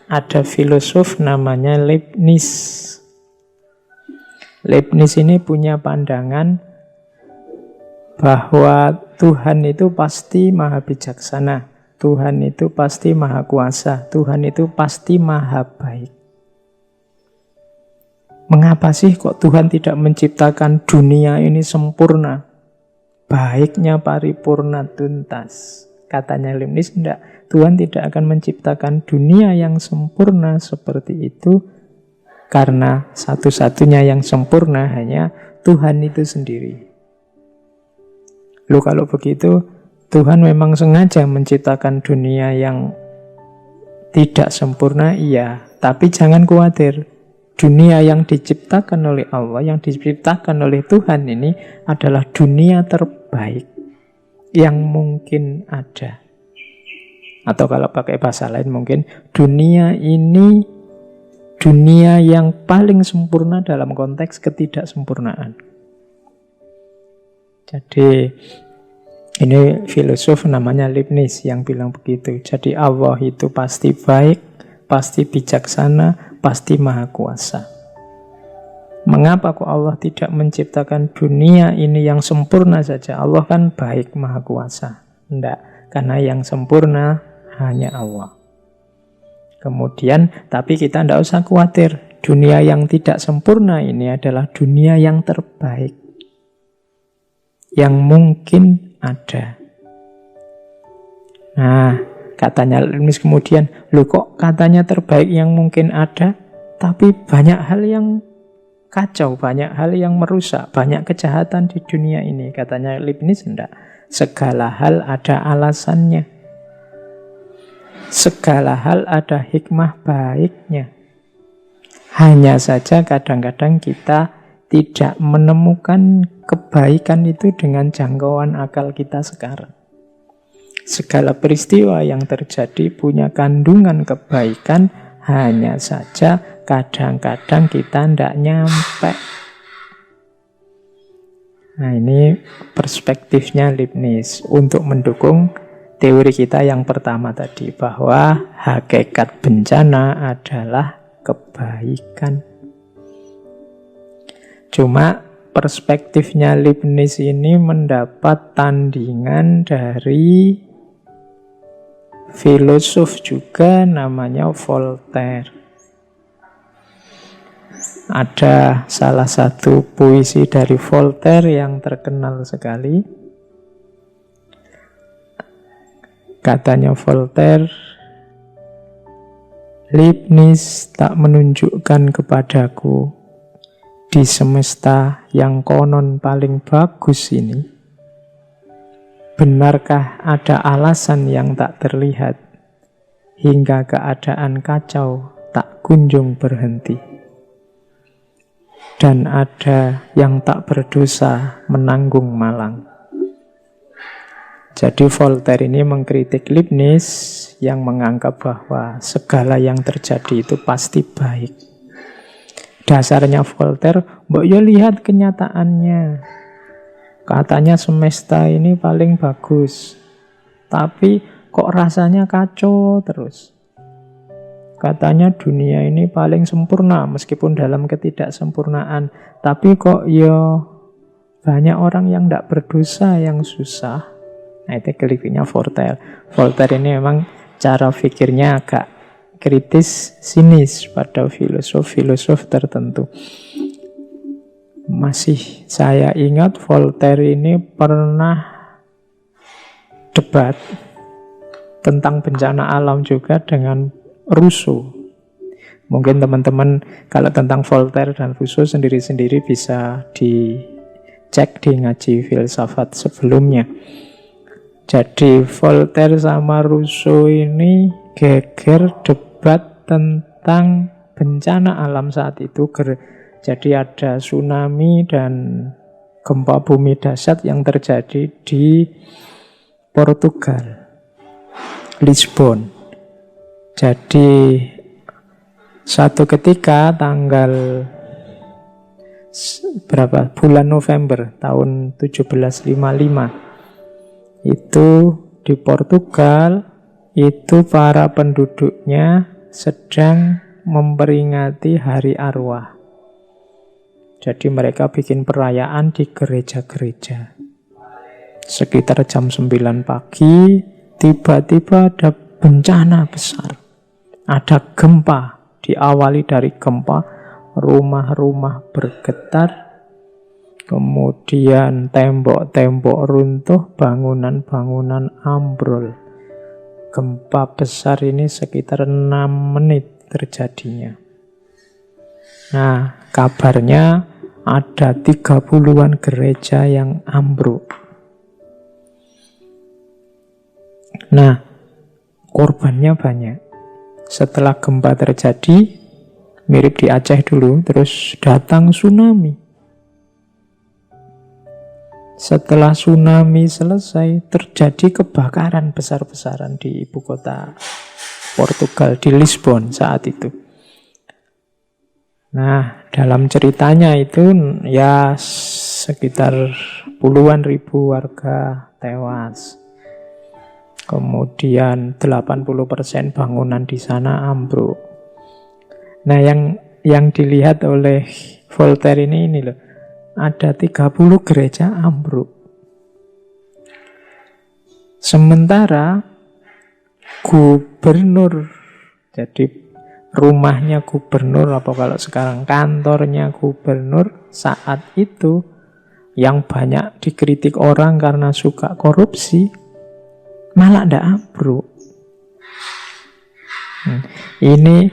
ada filosof namanya Leibniz. Leibniz ini punya pandangan bahwa Tuhan itu pasti maha bijaksana, Tuhan itu pasti maha kuasa, Tuhan itu pasti maha baik. Mengapa sih kok Tuhan tidak menciptakan dunia ini sempurna, baiknya paripurna tuntas? Katanya Leibniz, enggak, Tuhan tidak akan menciptakan dunia yang sempurna seperti itu, karena satu-satunya yang sempurna hanya Tuhan itu sendiri. Loh, kalau begitu Tuhan memang sengaja menciptakan dunia yang tidak sempurna, iya. Tapi jangan khawatir, dunia yang diciptakan oleh Allah, yang diciptakan oleh Tuhan ini adalah dunia terbaik yang mungkin ada. Atau kalau pakai bahasa lain mungkin, dunia ini dunia yang paling sempurna dalam konteks ketidaksempurnaan. Jadi ini filosof namanya Leibniz yang bilang begitu. Jadi Allah itu pasti baik, pasti bijaksana, pasti maha kuasa. Mengapa kok Allah tidak menciptakan dunia ini yang sempurna saja? Allah kan baik, maha kuasa. Tidak, karena yang sempurna hanya Allah. Kemudian, tapi kita tidak usah khawatir. Dunia yang tidak sempurna ini adalah dunia yang terbaik, yang mungkin ada. Nah, katanya Leibniz kemudian, loh kok katanya terbaik yang mungkin ada, tapi banyak hal yang kacau, banyak hal yang merusak, banyak kejahatan di dunia ini. Katanya Leibniz, enggak. Segala hal ada alasannya. Segala hal ada hikmah baiknya. Hanya saja kadang-kadang kita tidak menemukan kebaikan itu dengan jangkauan akal kita sekarang. Segala peristiwa yang terjadi punya kandungan kebaikan, hanya saja kadang-kadang kita tidak nyampe. Nah, ini perspektifnya Leibniz untuk mendukung teori kita yang pertama tadi, bahwa hakikat bencana adalah kebaikan. Cuma perspektifnya Leibniz ini mendapat tandingan dari filosof juga namanya Voltaire. Ada salah satu puisi dari Voltaire yang terkenal sekali. Katanya Voltaire, Leibniz tak menunjukkan kepadaku di semesta yang konon paling bagus ini, benarkah ada alasan yang tak terlihat hingga keadaan kacau tak kunjung berhenti, dan ada yang tak berdosa menanggung malang. Jadi Voltaire ini mengkritik Leibniz yang menganggap bahwa segala yang terjadi itu pasti baik. Dasarnya Voltaire, mbok yo lihat kenyataannya. Katanya semesta ini paling bagus, tapi kok rasanya kacau terus. Katanya dunia ini paling sempurna meskipun dalam ketidaksempurnaan, tapi kok yo banyak orang yang tidak berdosa, yang susah. Nah, itu kritiknya Voltaire. Voltaire ini memang cara pikirnya agak kritis, sinis pada filosof-filosof tertentu. Masih saya ingat Voltaire ini pernah debat tentang bencana alam juga dengan Rousseau. Mungkin teman-teman kalau tentang Voltaire dan Rousseau sendiri-sendiri bisa dicek di ngaji filsafat sebelumnya. Jadi Voltaire sama Rousseau ini geger debat tentang bencana alam saat itu. Jadi ada tsunami dan gempa bumi dahsyat yang terjadi di Portugal, Lisbon. Jadi satu ketika tanggal bulan November tahun 1755 itu di Portugal, itu para penduduknya sedang memperingati hari arwah. Jadi mereka bikin perayaan di gereja-gereja. Sekitar jam 9 pagi, tiba-tiba ada bencana besar. Ada gempa, diawali dari gempa, rumah-rumah bergetar, kemudian tembok-tembok runtuh, bangunan-bangunan ambrol. Gempa besar ini sekitar 6 menit terjadinya. Nah, kabarnya ada 30-an gereja yang ambruk. Nah, korbannya banyak. Setelah gempa terjadi, mirip di Aceh dulu, terus datang tsunami. Setelah tsunami selesai, terjadi kebakaran besar-besaran di ibu kota Portugal, di Lisbon saat itu. Nah, dalam ceritanya itu ya sekitar puluhan ribu warga tewas. Kemudian 80% bangunan di sana ambruk. Nah, yang dilihat oleh Voltaire ini loh. Ada 30 gereja ambruk. Sementara gubernur, jadi rumahnya gubernur, apa kalau sekarang kantornya gubernur saat itu, yang banyak dikritik orang karena suka korupsi, malah tidak ambruk. Ini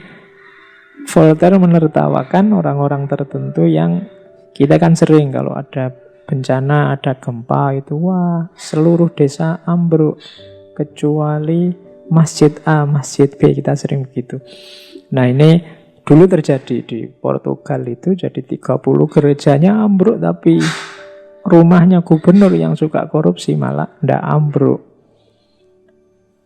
Voltaire menertawakan orang-orang tertentu yang kita kan sering kalau ada bencana, ada gempa itu, wah seluruh desa ambruk kecuali masjid A, masjid B, kita sering begitu. Nah, ini dulu terjadi di Portugal itu, jadi 30 gerejanya ambruk, tapi rumahnya gubernur yang suka korupsi malah tidak ambruk.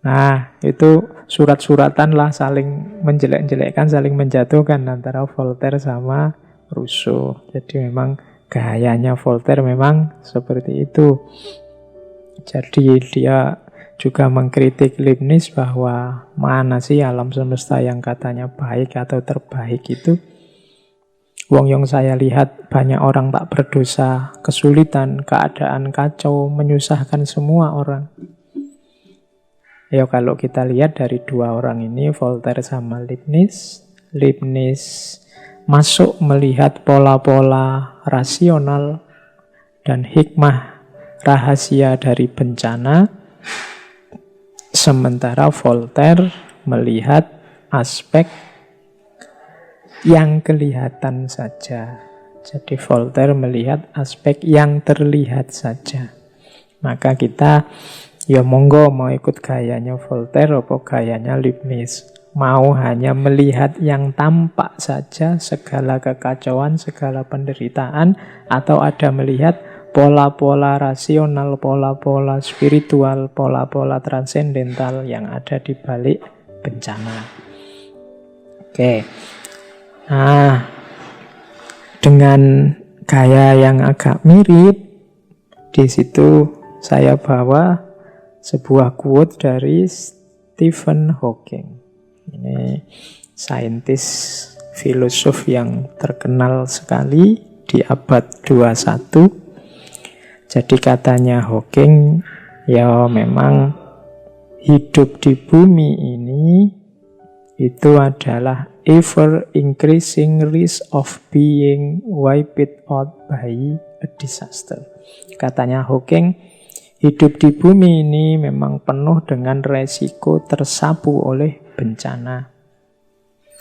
Nah, itu surat-suratan lah, saling menjelek-jelekkan, saling menjatuhkan antara Voltaire sama Rousseau. Jadi memang gayanya Voltaire memang seperti itu. Jadi dia juga mengkritik Leibniz bahwa mana sih alam semesta yang katanya baik atau terbaik itu. Wong yang saya lihat banyak orang tak berdosa, kesulitan, keadaan kacau, menyusahkan semua orang. Ya kalau kita lihat dari dua orang ini, Voltaire sama Leibniz, Leibniz masuk melihat pola-pola rasional dan hikmah rahasia dari bencana. Sementara Voltaire melihat aspek yang kelihatan saja. Jadi Voltaire melihat aspek yang terlihat saja. Maka kita ya monggo mau ikut gayanya Voltaire apa gayanya Leibniz. Mau hanya melihat yang tampak saja, segala kekacauan, segala penderitaan, atau ada melihat pola-pola rasional, pola-pola spiritual, pola-pola transendental yang ada di balik bencana. Oke. Nah, dengan gaya yang agak mirip, di situ saya bawa sebuah quote dari Stephen Hawking. Ini saintis filosof yang terkenal sekali di abad 21. Jadi katanya Hawking, ya memang hidup di bumi ini itu adalah ever increasing risk of being wiped out by a disaster. Katanya Hawking, hidup di bumi ini memang penuh dengan resiko tersapu oleh bencana.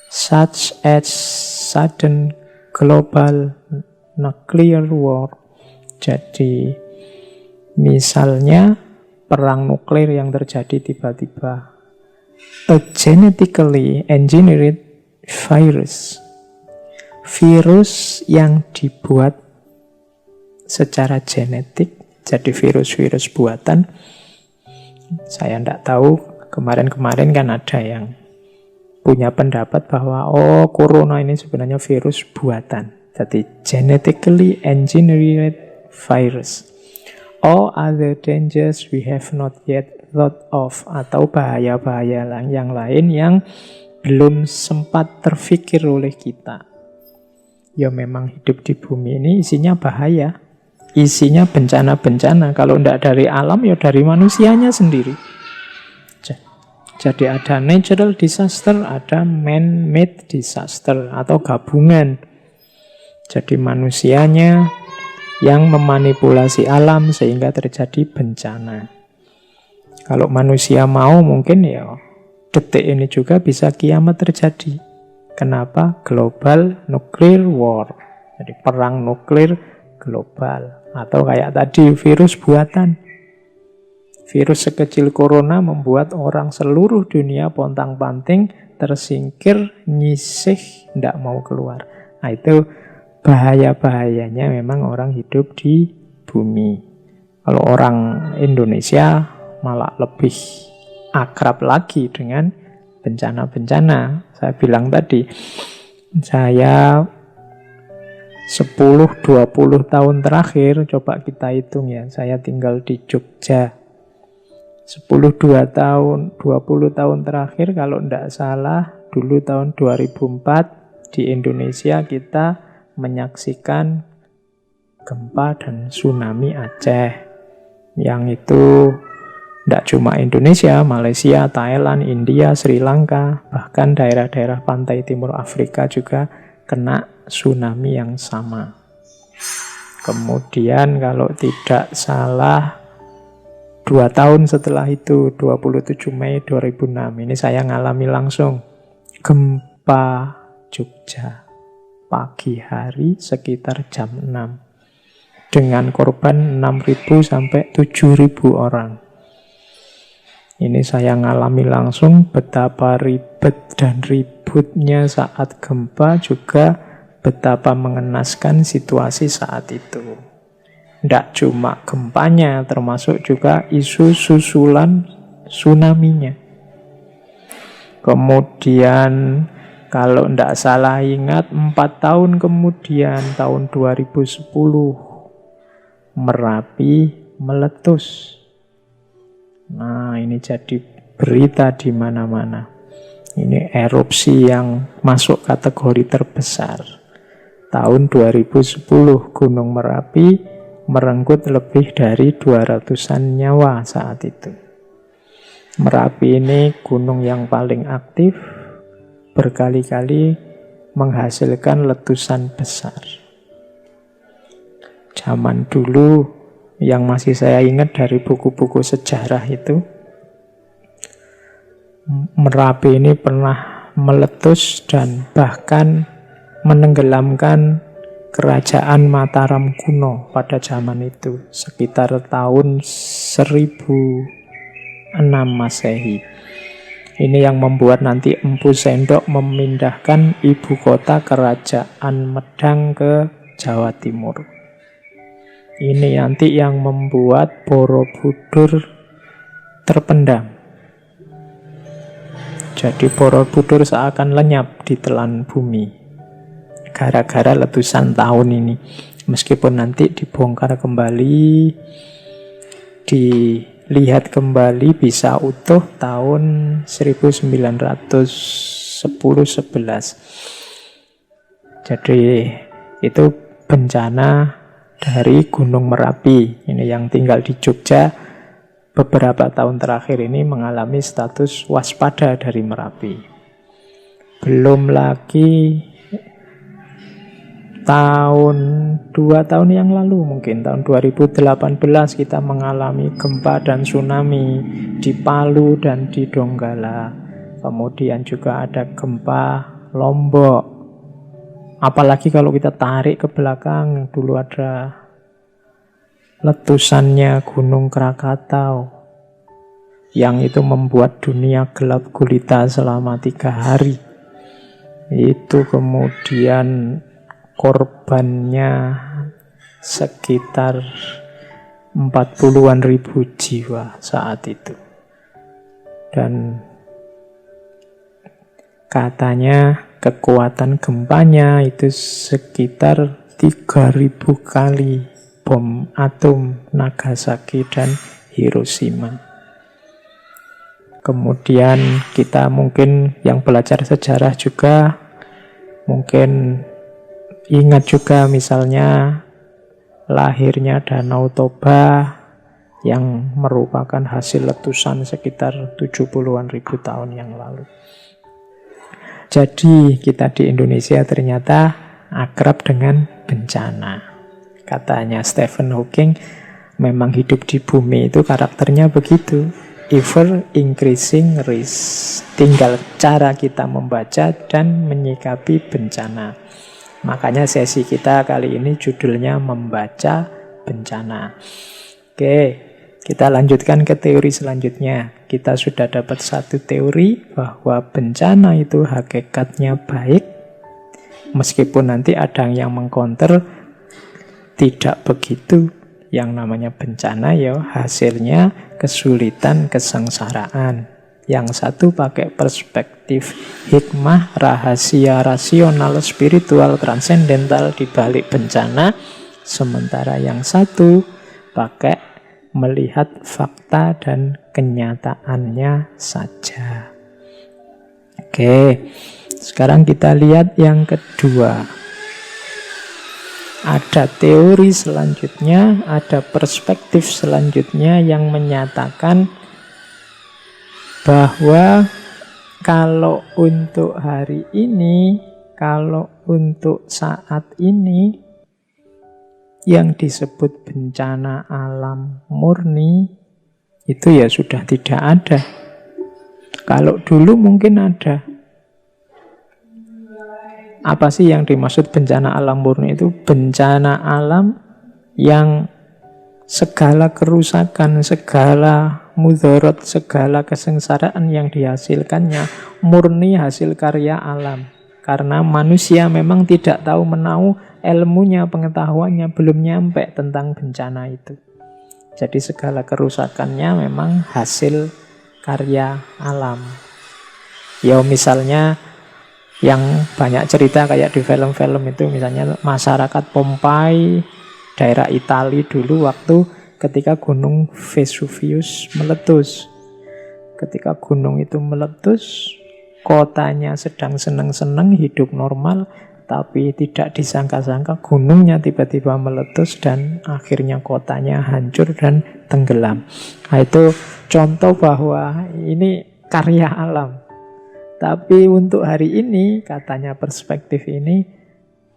Such as sudden global nuclear war. Jadi misalnya perang nuklir yang terjadi tiba-tiba. A genetically engineered virus. Virus yang dibuat secara genetik, jadi virus-virus buatan. Saya tidak tahu, kemarin-kemarin kan ada yang punya pendapat bahwa corona ini sebenarnya virus buatan. Jadi genetically engineered virus. All other dangers we have not yet thought of, atau bahaya-bahaya yang lain yang belum sempat terfikir oleh kita. Ya memang hidup di bumi ini isinya bahaya, isinya bencana-bencana. Kalau tidak dari alam, ya dari manusianya sendiri. Jadi ada natural disaster, ada man-made disaster, atau gabungan. Jadi manusianya yang memanipulasi alam sehingga terjadi bencana. Kalau manusia mau, mungkin ya detik ini juga bisa kiamat terjadi. Kenapa? Global nuclear war. Jadi perang nuklir global. Atau kayak tadi virus buatan. Virus sekecil corona membuat orang seluruh dunia pontang-panting, tersingkir, nyisih, tidak mau keluar. Nah itu bahaya-bahayanya memang orang hidup di bumi. Kalau orang Indonesia malah lebih akrab lagi dengan bencana-bencana. Saya bilang tadi, saya 10-20 tahun terakhir, coba kita hitung ya, saya tinggal di Jogja. 10-20 tahun terakhir, kalau tidak salah, dulu tahun 2004, di Indonesia kita menyaksikan gempa dan tsunami Aceh. Yang itu tidak cuma Indonesia, Malaysia, Thailand, India, Sri Lanka, bahkan daerah-daerah pantai timur Afrika juga kena tsunami yang sama. Kemudian kalau tidak salah 2 tahun setelah itu, 27 Mei 2006, ini saya ngalami langsung gempa Jogja pagi hari sekitar jam 6 dengan korban 6.000 sampai 7.000 orang. Ini saya ngalami langsung betapa ribet dan ributnya saat gempa, juga betapa mengenaskan situasi saat itu. Tidak cuma gempanya, termasuk juga isu susulan tsunami-nya. Kemudian kalau tidak salah ingat, 4 tahun kemudian, tahun 2010, Merapi meletus. Nah, ini jadi berita di mana-mana. Ini erupsi yang masuk kategori terbesar. Tahun 2010, Gunung Merapi merenggut lebih dari 200-an nyawa saat itu. Merapi ini gunung yang paling aktif, berkali-kali menghasilkan letusan besar. Zaman dulu, yang masih saya ingat dari buku-buku sejarah itu, Merapi ini pernah meletus dan bahkan menenggelamkan kerajaan Mataram kuno pada zaman itu, sekitar tahun 1006 Masehi. Ini yang membuat nanti Empu Sendok memindahkan ibu kota kerajaan Medang ke Jawa Timur. Ini nanti yang membuat Borobudur terpendam. Jadi Borobudur seakan lenyap di telan bumi gara-gara letusan tahun ini. Meskipun nanti dibongkar kembali, dilihat kembali bisa utuh tahun 1910-11. Jadi itu bencana dari Gunung Merapi. Ini yang tinggal di Jogja beberapa tahun terakhir ini mengalami status waspada dari Merapi. Belum lagi tahun 2 tahun yang lalu, mungkin tahun 2018, kita mengalami gempa dan tsunami di Palu dan di Donggala. Kemudian juga ada gempa Lombok. Apalagi kalau kita tarik ke belakang, dulu ada letusannya Gunung Krakatau yang itu membuat dunia gelap gulita selama 3 hari. Itu kemudian korbannya sekitar 40-an ribu jiwa saat itu. Dan katanya kekuatan gempanya itu sekitar 3.000 kali bom atom Nagasaki dan Hiroshima. Kemudian kita mungkin yang belajar sejarah juga mungkin ingat juga misalnya lahirnya Danau Toba yang merupakan hasil letusan sekitar 70-an ribu tahun yang lalu. Jadi kita di Indonesia ternyata akrab dengan bencana. Katanya Stephen Hawking, memang hidup di bumi itu karakternya begitu. Ever increasing risk. Tinggal cara kita membaca dan menyikapi bencana. Makanya sesi kita kali ini judulnya membaca bencana. Oke, kita lanjutkan ke teori selanjutnya. Kita sudah dapat satu teori bahwa bencana itu hakikatnya baik. Meskipun nanti ada yang mengcounter, tidak begitu. Yang namanya bencana ya hasilnya kesulitan, kesengsaraan. Yang satu pakai perspektif hikmah, rahasia, rasional, spiritual, transendental di balik bencana. Sementara yang satu pakai melihat fakta dan kenyataannya saja. Oke, sekarang kita lihat yang kedua. Ada teori selanjutnya, ada perspektif selanjutnya yang menyatakan bahwa kalau untuk hari ini, kalau untuk saat ini, yang disebut bencana alam murni, itu ya sudah tidak ada. Kalau dulu mungkin ada. Apa sih yang dimaksud bencana alam murni itu? Bencana alam yang segala kerusakan, segala mudorot, segala kesengsaraan yang dihasilkannya murni hasil karya alam. Karena manusia memang tidak tahu menau, ilmunya, pengetahuannya belum nyampe tentang bencana itu. Jadi segala kerusakannya memang hasil karya alam. Ya misalnya yang banyak cerita kayak di film-film itu, misalnya masyarakat Pompeii, daerah Italia dulu waktu ketika gunung Vesuvius meletus. Ketika gunung itu meletus, kotanya sedang senang-senang hidup normal, tapi tidak disangka-sangka gunungnya tiba-tiba meletus dan akhirnya kotanya hancur dan tenggelam. Nah, itu contoh bahwa ini karya alam. Tapi untuk hari ini, katanya perspektif ini,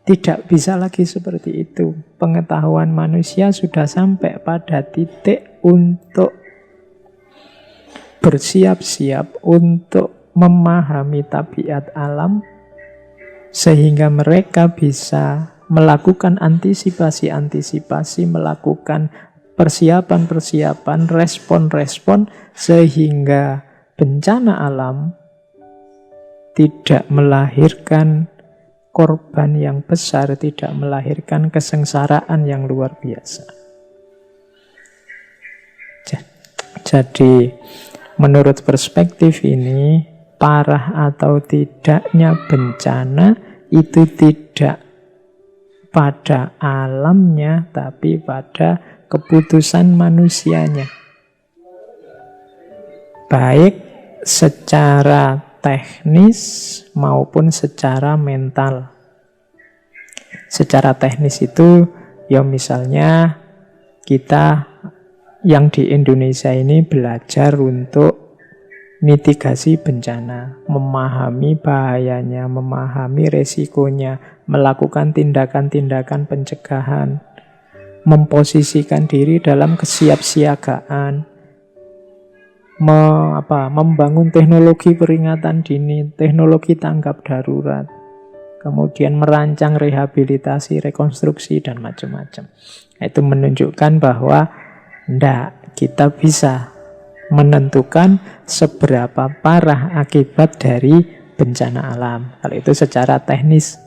tidak bisa lagi seperti itu. Pengetahuan manusia sudah sampai pada titik untuk bersiap-siap untuk memahami tabiat alam, sehingga mereka bisa melakukan antisipasi-antisipasi, melakukan persiapan-persiapan, respon-respon, sehingga bencana alam tidak melahirkan korban yang besar, tidak melahirkan kesengsaraan yang luar biasa. Jadi, menurut perspektif ini, parah atau tidaknya bencana itu tidak pada alamnya, tapi pada keputusan manusianya. Baik secara teknis maupun secara mental. Secara teknis itu ya misalnya kita yang di Indonesia ini belajar untuk mitigasi bencana, memahami bahayanya, memahami resikonya, melakukan tindakan-tindakan pencegahan, memposisikan diri dalam kesiapsiagaan, membangun teknologi peringatan dini, teknologi tanggap darurat, kemudian merancang rehabilitasi, rekonstruksi, dan macam-macam. Itu menunjukkan bahwa kita bisa menentukan seberapa parah akibat dari bencana alam. Kalau itu secara teknis.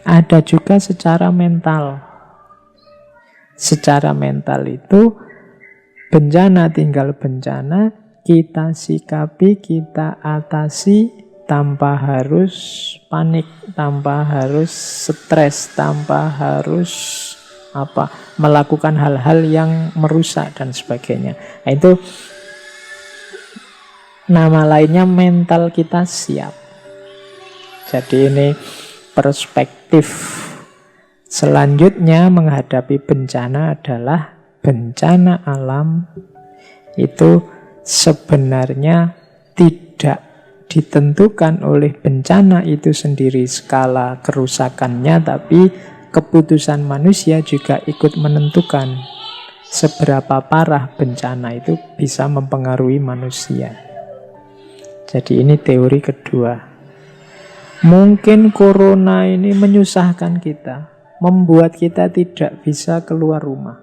Ada juga secara mental. Secara mental itu bencana tinggal bencana, kita sikapi, kita atasi tanpa harus panik, tanpa harus stres, tanpa harus melakukan hal-hal yang merusak dan sebagainya. Nah, itu nama lainnya mental kita siap. Jadi ini perspektif selanjutnya menghadapi bencana adalah bencana alam itu sebenarnya tidak ditentukan oleh bencana itu sendiri skala kerusakannya, tapi keputusan manusia juga ikut menentukan seberapa parah bencana itu bisa mempengaruhi manusia. Jadi ini teori kedua. Mungkin corona ini menyusahkan kita, membuat kita tidak bisa keluar rumah,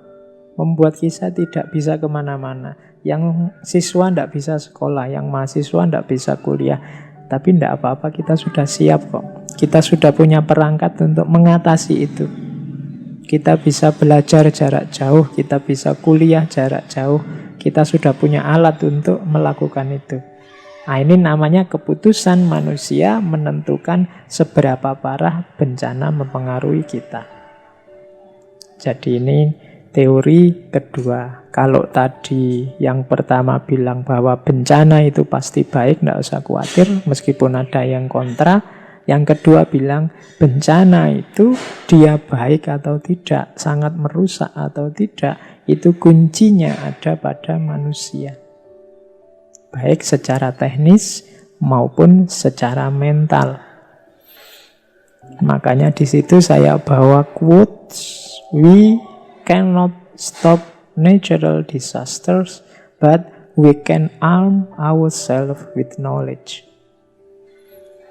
membuat kita tidak bisa kemana-mana. Yang siswa tidak bisa sekolah, yang mahasiswa tidak bisa kuliah. Tapi tidak apa-apa, kita sudah siap kok. Kita sudah punya perangkat untuk mengatasi itu. Kita bisa belajar jarak jauh, kita bisa kuliah jarak jauh. Kita sudah punya alat untuk melakukan itu. Nah, ini namanya keputusan manusia menentukan seberapa parah bencana mempengaruhi kita. Jadi ini teori kedua. Kalau tadi yang pertama bilang bahwa bencana itu pasti baik, tidak usah khawatir meskipun ada yang kontra. Yang kedua bilang bencana itu dia baik atau tidak, sangat merusak atau tidak, itu kuncinya ada pada manusia. Baik secara teknis maupun secara mental. Makanya di situ saya bawa quotes, we cannot stop natural disasters, but we can arm ourselves with knowledge.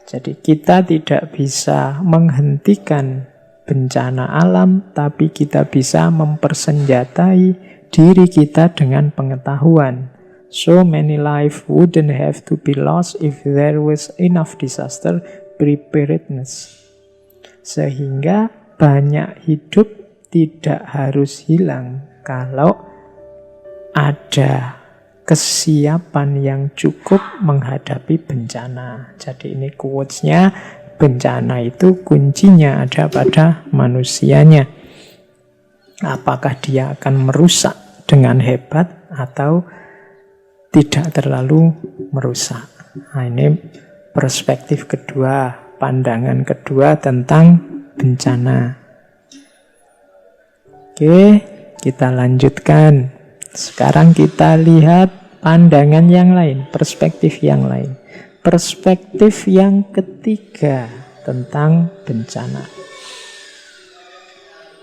Jadi kita tidak bisa menghentikan bencana alam, tapi kita bisa mempersenjatai diri kita dengan pengetahuan. So many lives wouldn't have to be lost if there was enough disaster preparedness. Sehingga banyak hidup tidak harus hilang kalau ada kesiapan yang cukup menghadapi bencana. Jadi ini quotes-nya, bencana itu kuncinya ada pada manusianya. Apakah dia akan merusak dengan hebat atau tidak terlalu merusak. Nah, ini perspektif kedua, pandangan kedua tentang bencana. Oke, kita lanjutkan. Sekarang kita lihat pandangan yang lain, perspektif yang lain. Perspektif yang ketiga tentang bencana.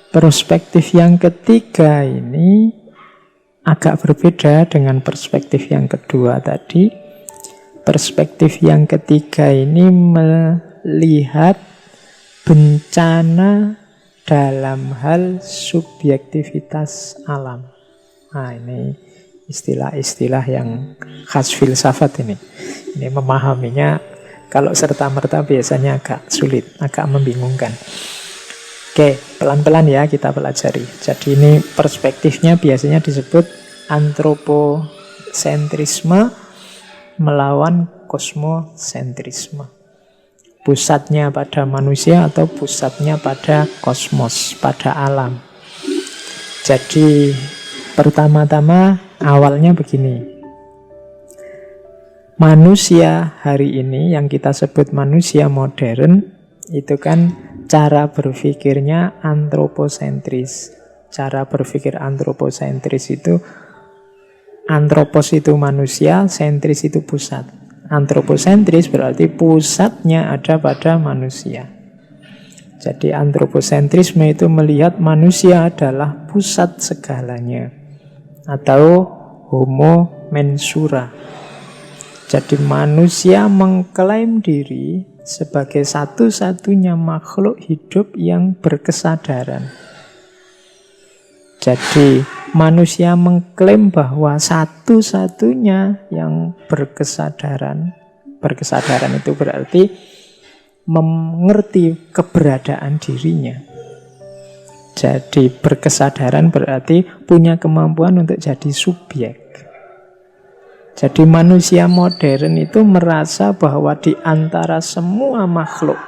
Perspektif yang ketiga ini agak berbeda dengan perspektif yang kedua tadi. Perspektif yang ketiga ini melihat bencana dalam hal subjektivitas alam. Nah, ini istilah-istilah yang khas filsafat ini. Ini memahaminya kalau serta-merta biasanya agak sulit, agak membingungkan. Oke, pelan-pelan ya kita pelajari. Jadi ini perspektifnya biasanya disebut antroposentrisme melawan kosmosentrisme. Pusatnya pada manusia atau pusatnya pada kosmos, pada alam. Jadi pertama-tama awalnya begini. Manusia hari ini yang kita sebut manusia modern itu kan cara berpikirnya antroposentris. Cara berpikir antroposentris itu antropos itu manusia, sentris itu pusat. Antroposentris berarti pusatnya ada pada manusia. Jadi antroposentrisme itu melihat manusia adalah pusat segalanya, atau homo mensura. Jadi manusia mengklaim diri sebagai satu-satunya makhluk hidup yang berkesadaran. Jadi manusia mengklaim bahwa satu-satunya yang berkesadaran. Berkesadaran itu berarti mengerti keberadaan dirinya. Jadi berkesadaran berarti punya kemampuan untuk jadi subjek. Jadi manusia modern itu merasa bahwa di antara semua makhluk,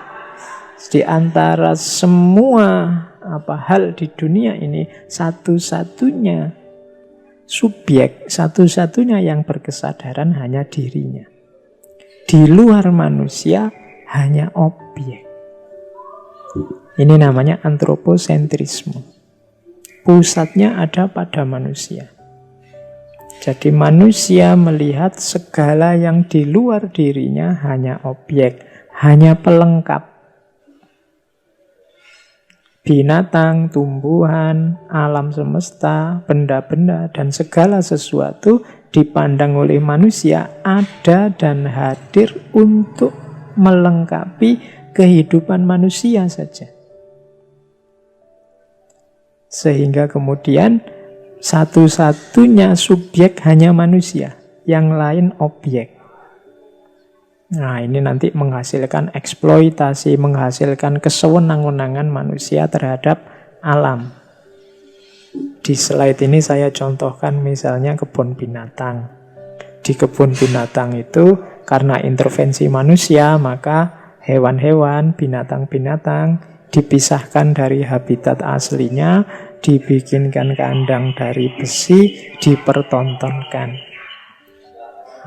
di antara semua hal di dunia ini, satu-satunya subjek, satu-satunya yang berkesadaran hanya dirinya. di luar manusia hanya objek. Ini namanya antroposentrisme. Pusatnya ada pada manusia. Jadi manusia melihat segala yang di luar dirinya hanya objek, hanya pelengkap. Binatang, tumbuhan, alam semesta, benda-benda, dan segala sesuatu dipandang oleh manusia ada dan hadir untuk melengkapi kehidupan manusia saja. Sehingga kemudian satu-satunya subjek hanya manusia, yang lain objek. Nah, ini nanti menghasilkan eksploitasi, menghasilkan kesewenang-wenangan manusia terhadap alam. Di slide ini saya contohkan misalnya kebun binatang. Di kebun binatang itu karena intervensi manusia, maka hewan-hewan, binatang-binatang dipisahkan dari habitat aslinya, dibikinkan kandang dari besi, dipertontonkan.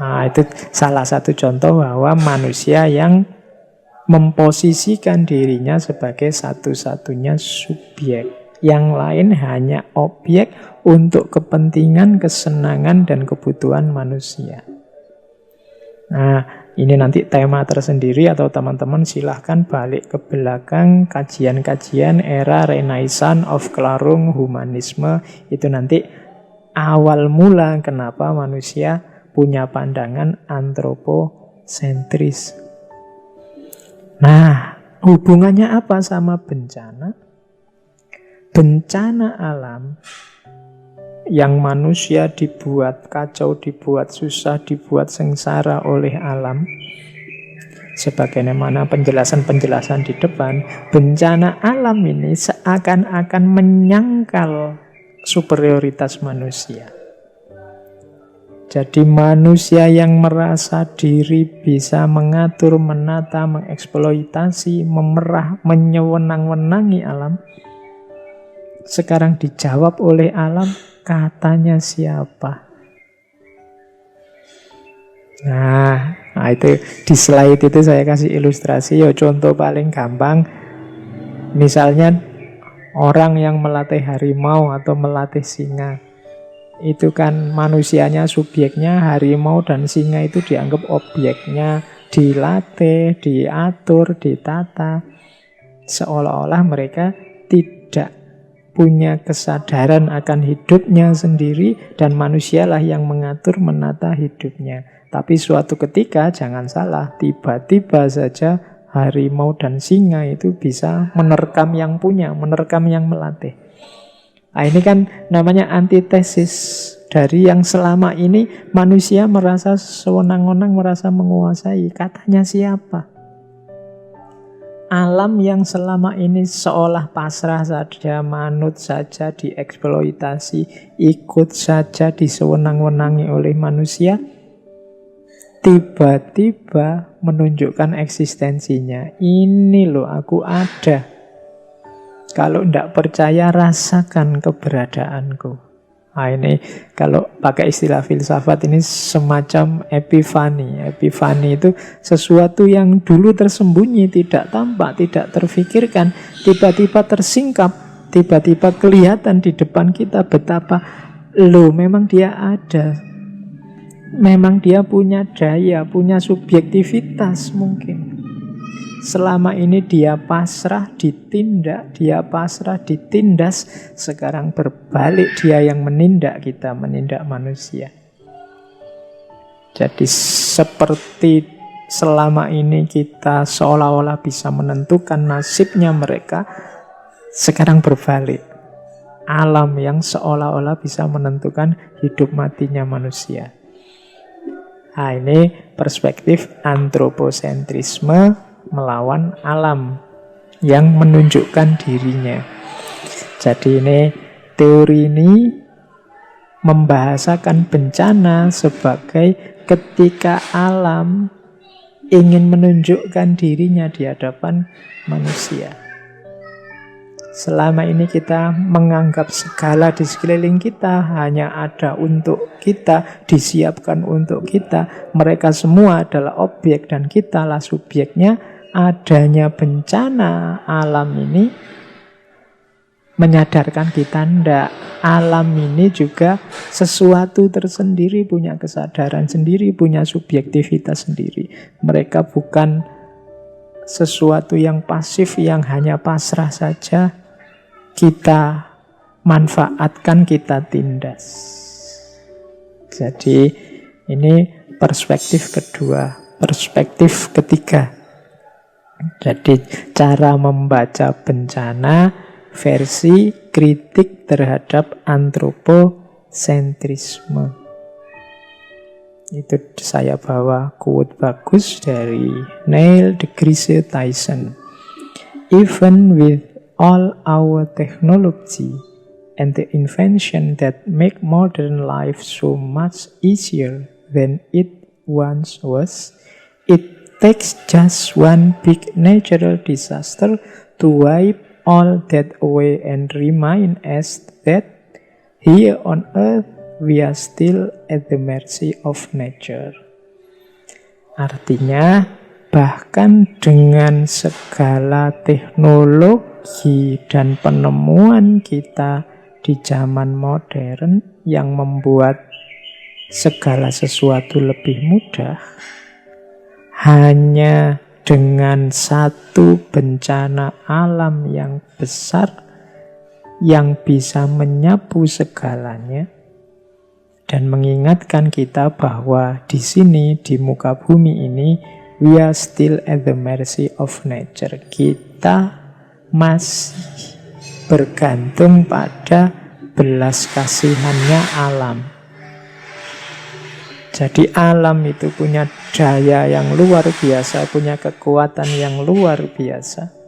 Nah, itu salah satu contoh bahwa manusia yang memposisikan dirinya sebagai satu-satunya subjek. Yang lain hanya objek untuk kepentingan, kesenangan, dan kebutuhan manusia. Nah, ini nanti tema tersendiri atau teman-teman silahkan balik ke belakang kajian-kajian era Renaissance of Klarung Humanisme. Itu nanti awal mula kenapa manusia punya pandangan antroposentris. Nah, hubungannya apa sama bencana? Bencana alam yang manusia dibuat kacau, dibuat susah, dibuat sengsara oleh alam. Sebagaimana penjelasan-penjelasan di depan, bencana alam ini seakan-akan menyangkal superioritas manusia. Jadi manusia yang merasa diri bisa mengatur, menata, mengeksploitasi, memerah, menyewenang-wenangi alam, sekarang dijawab oleh alam, katanya siapa? Nah, itu di slide itu saya kasih ilustrasi. Contoh paling gampang, misalnya orang yang melatih harimau atau melatih singa. Itu kan manusianya subjeknya, harimau dan singa itu dianggap objeknya, dilatih, diatur, ditata. Seolah-olah mereka tidak punya kesadaran akan hidupnya sendiri dan manusialah yang mengatur, menata hidupnya. Tapi suatu ketika, jangan salah, tiba-tiba saja harimau dan singa itu bisa menerkam yang punya, menerkam yang melatih. Nah, ini kan namanya antitesis dari yang selama ini manusia merasa sewenang-wenang, merasa menguasai. Katanya siapa? Alam yang selama ini seolah pasrah saja, manut saja, dieksploitasi, ikut saja, disewenang-wenangi oleh manusia, tiba-tiba menunjukkan eksistensinya. Ini loh, aku ada. Kalau tidak percaya, rasakan keberadaanku. Nah, ini kalau pakai istilah filsafat ini semacam epifani. Epifani itu sesuatu yang dulu tersembunyi, tidak tampak, tidak terfikirkan, tiba-tiba tersingkap, tiba-tiba kelihatan di depan kita betapa loh, memang dia ada. Memang dia punya daya, punya subjektivitas mungkin. Selama ini dia pasrah, ditindak, dia pasrah, ditindas. Sekarang berbalik, dia yang menindak kita, menindak manusia. Jadi seperti selama ini kita seolah-olah bisa menentukan nasibnya mereka, sekarang berbalik. Alam yang seolah-olah bisa menentukan hidup matinya manusia. Nah, ini perspektif antroposentrisme melawan alam yang menunjukkan dirinya. Jadi ini teori ini membahasakan bencana sebagai ketika alam ingin menunjukkan dirinya di hadapan manusia. Selama ini kita menganggap segala di sekeliling kita hanya ada untuk kita, disiapkan untuk kita. Mereka semua adalah objek dan kitalah subjeknya. Adanya bencana alam ini menyadarkan kita ndak. Alam ini juga sesuatu tersendiri, punya kesadaran sendiri, punya subjektivitas sendiri. Mereka bukan sesuatu yang pasif, yang hanya pasrah saja kita manfaatkan, kita tindas. Jadi ini perspektif kedua. Perspektif ketiga, jadi cara membaca bencana versi kritik terhadap antroposentrisme. Itu saya bawa quote bagus dari Neil deGrasse Tyson. Even with all our technology and the invention that make modern life so much easier than it once was, it takes just one big natural disaster to wipe all that away and remind us that here on earth we are still at the mercy of nature. Artinya, bahkan dengan segala teknologi dan penemuan kita di zaman modern yang membuat segala sesuatu lebih mudah, hanya dengan satu bencana alam yang besar yang bisa menyapu segalanya dan mengingatkan kita bahwa di sini, di muka bumi ini, we are still at the mercy of nature. Kita masih bergantung pada belas kasihannya alam. Jadi alam itu punya daya yang luar biasa, punya kekuatan yang luar biasa.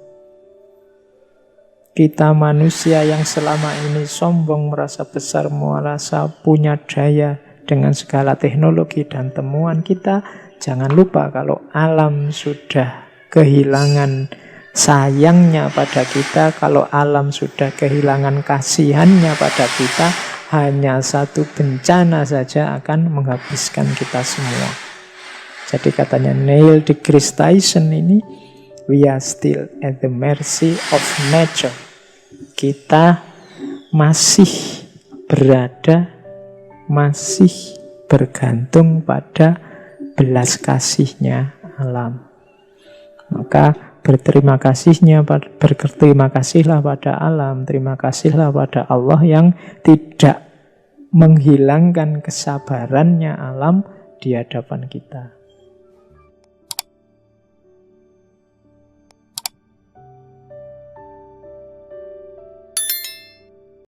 Kita manusia yang selama ini sombong, merasa besar, merasa punya daya dengan segala teknologi dan temuan kita, jangan lupa kalau alam sudah kehilangan sayangnya pada kita, kalau alam sudah kehilangan kasihannya pada kita, hanya satu bencana saja akan menghabiskan kita semua. Jadi katanya Neil deGrasse Tyson ini, we are still at the mercy of nature. Kita masih berada, masih bergantung pada belas kasihnya alam. Maka berterima kasihlah pada alam, terima kasihlah pada Allah yang tidak menghilangkan kesabarannya alam di hadapan kita.